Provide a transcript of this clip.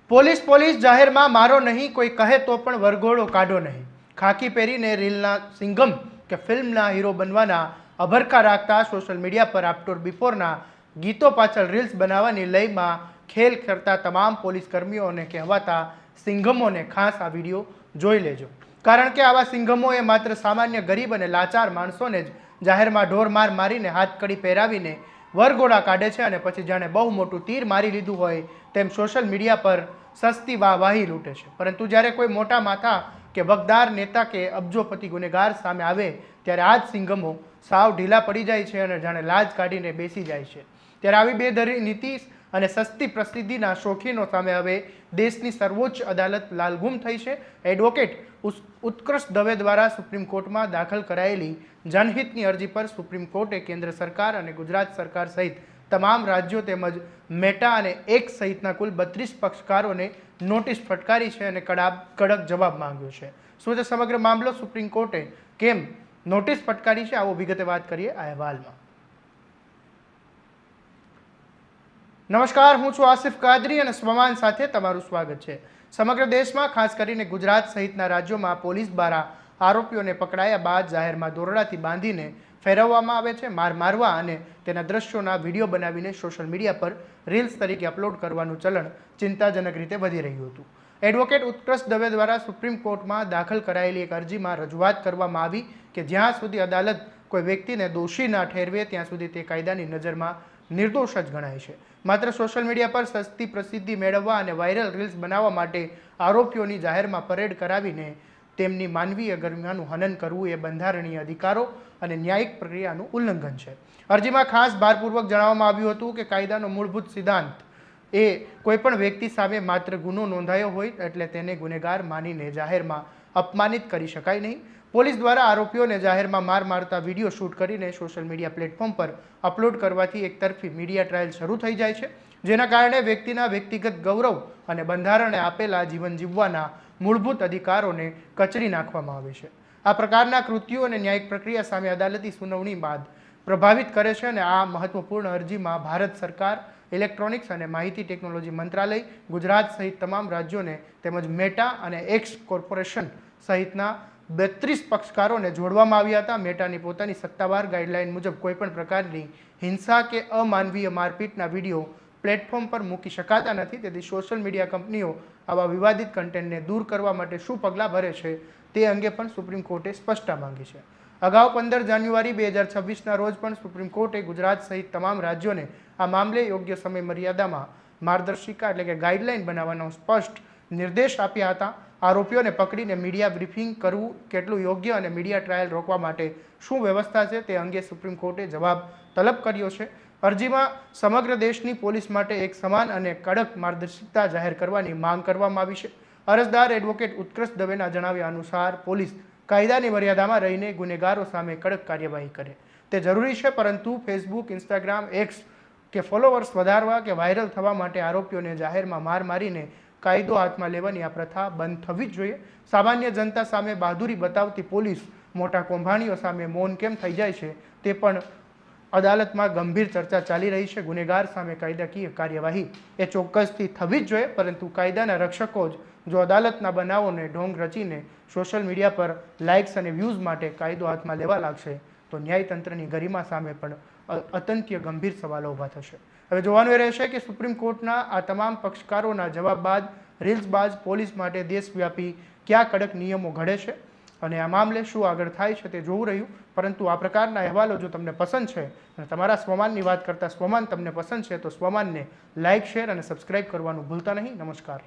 Police police જાહેરમાં મારો નહીં, કોઈ કહે તો પણ વરઘોડો કાઢો નહીં। ખાકી પહેરીને રીલના સિંઘમ કે ફિલ્મના હીરો બનવાના અભરખા રાખતા સોશિયલ મીડિયા પર આફ્ટર બિફોરના ગીતો પાછળ રીલ્સ બનાવવાની લયમાં ખેલ કરતા તમામ પોલીસ કર્મીઓને કહેવાતા સિંઘમોને ખાસ આ વિડીયો જોઈ લેજો, કારણ કે આવા સિંઘમોએ માત્ર સામાન્ય ગરીબ અને લાચાર માણસોને જ જાહેરમાં ઢોર માર મારીને હાથકડી પહેરાવીને વરઘોડા કાઢે છે અને પછી જાણે બહુ મોટું તીર મારી લીધું હોય તેમ સોશિયલ મીડિયા પર સસ્તી વાહવાહી લૂંટે છે। પરંતુ જ્યારે કોઈ મોટા માથા કે વગદાર નેતા કે અબજોપતિ ગુનેગાર સામે આવે ત્યારે આ જ સિંઘમો સાવ ઢીલા પડી જાય છે અને જાણે લાજ કાઢીને બેસી જાય છે। ત્યારે આવી બેધરી નીતિ અને સસ્તી પ્રસિદ્ધિના શોખીનો સામે હવે દેશની સર્વોચ્ચ અદાલત લાલઘુમ થઈ છે। એડવોકેટ ઉત્કર્ષ દવે દ્વારા સુપ્રીમ કોર્ટમાં દાખલ કરાયેલી જનહિતની અરજી પર સુપ્રીમ કોર્ટે કેન્દ્ર સરકાર અને ગુજરાત સરકાર સહિત તમામ રાજ્યો તેમજ મેટા અને એક્સ સહિતના કુલ 32 પક્ષકારોને નોટિસ ફટકારી છે અને કડક જવાબ માંગ્યો છે। શું છે સમગ્ર મામલો, સુપ્રીમ કોર્ટે કેમ નોટિસ ફટકારી છે, આવો વિગતે વાત કરીએ આ અહેવાલમાં। નમસ્કાર, હું છું આસિફ કાદરી અને સ્વમાન સાથે તમારું સ્વાગત છે। સમગ્ર દેશમાં ખાસ કરીને ગુજરાત સહિતના રાજ્યોમાં પોલીસ દ્વારા આરોપીઓને પકડાયા બાદ જાહેરમાં દોરડાથી બાંધીને ફેરવવામાં આવે છે, માર મારવા અને તેના દ્રશ્યોના વિડીયો બનાવીને સોશિયલ મીડિયા પર રીલ્સ તરીકે અપલોડ કરવાનું ચલણ ચિંતાજનક રીતે વધી રહ્યું હતું। એડવોકેટ ઉત્કર્ષ દવે દ્વારા સુપ્રીમ કોર્ટમાં દાખલ કરાયેલી એક અરજીમાં રજૂઆત કરવામાં આવી કે જ્યાં સુધી અદાલત કોઈ વ્યક્તિને દોષી ના ઠેરવે ત્યાં સુધી તે કાયદાની નજરમાં નિર્દોષ જ ગણાય છે। માત્ર સોશિયલ મીડિયા પર સસ્તી પ્રસિદ્ધિ મેળવવા અને વાયરલ રીલ્સ બનાવવા માટે આરોપીઓની જાહેરમાં પરેડ કરાવીને તેમની માનવીય ગરિમાનું હનન કરવું એ બંધારણીય અધિકારો અને ન્યાયિક પ્રક્રિયાનું ઉલ્લંઘન છે। અરજીમાં ખાસ ભારપૂર્વક જણાવવામાં આવ્યું હતું કે કાયદાનો મૂળભૂત સિદ્ધાંત એ કોઈપણ વ્યક્તિ સામે માત્ર ગુનો નોંધાયો હોય એટલે તેને ગુનેગાર માનીને જાહેરમાં અપમાનિત કરી શકાય નહીં। પોલીસ દ્વારા આરોપીઓને જાહેરમાં માર મારતા વિડીયો શૂટ કરીને સોશિયલ મીડિયા પ્લેટફોર્મ પર અપલોડ કરવાથી એકતરફી મીડિયા ટ્રાયલ શરૂ થઈ જાય છે, જેના કારણે વ્યક્તિના વ્યક્તિગત ગૌરવ અને બંધારણે આપેલા જીવન જીવવાના મૂળભૂત અધિકારોને કચરી નાખવામાં આવે છે। આ પ્રકારના કૃત્યો અને ન્યાયિક પ્રક્રિયા સામે અદાલતી સુનાવણી બાદ પ્રભાવિત કરે છે અને આ મહત્વપૂર્ણ અરજીમાં ભારત સરકાર, ઇલેક્ટ્રોનિક્સ અને માહિતી ટેકનોલોજી મંત્રાલય, ગુજરાત સહિત તમામ રાજ્યોને તેમજ મેટા અને એક્સ કોર્પોરેશન સહિતના 32 પક્ષકારોને જોડવામાં આવ્યા હતા। મેટાની પોતાની સત્તાવાર ગાઈડલાઈન મુજબ કોઈપણ પ્રકારની હિંસા કે અમાનવીય મારપીટના વિડીયો પ્લેટફોર્મ પર મૂકી શકાતા નથી, તેથી સોશિયલ મીડિયા કંપનીઓ આવા વિવાદિત કન્ટેન્ટને દૂર કરવા માટે શું પગલાં ભરે છે તે અંગે પણ સુપ્રીમ કોર્ટે સ્પષ્ટતા માંગી છે। અગાઉ 15 જાન્યુઆરી 2026ના રોજ પણ સુપ્રીમ કોર્ટે ગુજરાત સહિત તમામ રાજ્યોને આ મામલે યોગ્ય સમય મર્યાદામાં માર્ગદર્શિકા એટલે કે ગાઈડલાઈન બનાવવાનો સ્પષ્ટ નિર્દેશ આપ્યા હતા। આરોપીઓને પકડીને મીડિયા બ્રીફિંગ કરવું કેટલું યોગ્ય અને મીડિયા ટ્રાયલ રોકવા માટે શું વ્યવસ્થા છે તે અંગે સુપ્રીમ કોર્ટે જવાબ તલબ કર્યો છે। અરજીમાં સમગ્ર દેશની પોલીસ માટે એક સમાન અને કડક માર્ગદર્શિકા જાહેર કરવાની માંગ કરવામાં આવી છે। અરજદાર એડવોકેટ ઉત્કર્ષ દવેના જણાવ્યા અનુસાર પોલીસ કાયદાની મર્યાદામાં રહીને ગુનેગારો સામે કડક કાર્યવાહી કરે તે જરૂરી છે, પરંતુ ફેસબુક, ઇન્સ્ટાગ્રામ, એક્સ કે ફોલોવર્સ વધારવા કે વાયરલ થવા માટે આરોપીઓને જાહેરમાં માર મારીને કાયદો હાથમાં લેવાની આ પ્રથા બંધ થવી જ જોઈએ। સામાન્ય જનતા સામે બહાદુરી બતાવતી પોલીસ મોટા કૌભાંડીઓ સામે મૌન કેમ થઈ જાય છે તે પણ અદાલતમાં ગંભીર ચર્ચા ચાલી રહી છે। ગુનેગાર સામે કાયદાકીય કાર્યવાહી એ ચોક્કસથી થવી જ જોઈએ, પરંતુ કાયદાના રક્ષકો જ જો અદાલતના બનાવોને ઢોંગ રચીને સોશિયલ મીડિયા પર લાઇક્સ અને વ્યૂઝ માટે કાયદો હાથમાં લેવા લાગશે તો ન્યાયતંત્રની ગરિમા સામે પણ અત્યંત ગંભીર સવાલો ઊભા થશે। હવે જોવાનું એ રહેશે કે સુપ્રીમ કોર્ટના આ તમામ પક્ષકારોના જવાબ બાદ રીલ્સબાજ પોલીસ માટે દેશવ્યાપી કયા કડક નિયમો ઘડે છે અને આ મામલે શું આગળ થાય છે તે જોવું રહ્યું। પરંતુ આ પ્રકારના અહેવાલો જો તમને પસંદ છે અને તમારા સ્વમાનની વાત કરતાં સ્વમાન તમને પસંદ છે તો સ્વમાનને લાઇક, શેર અને સબસ્ક્રાઇબ કરવાનું ભૂલતા નહીં। નમસ્કાર।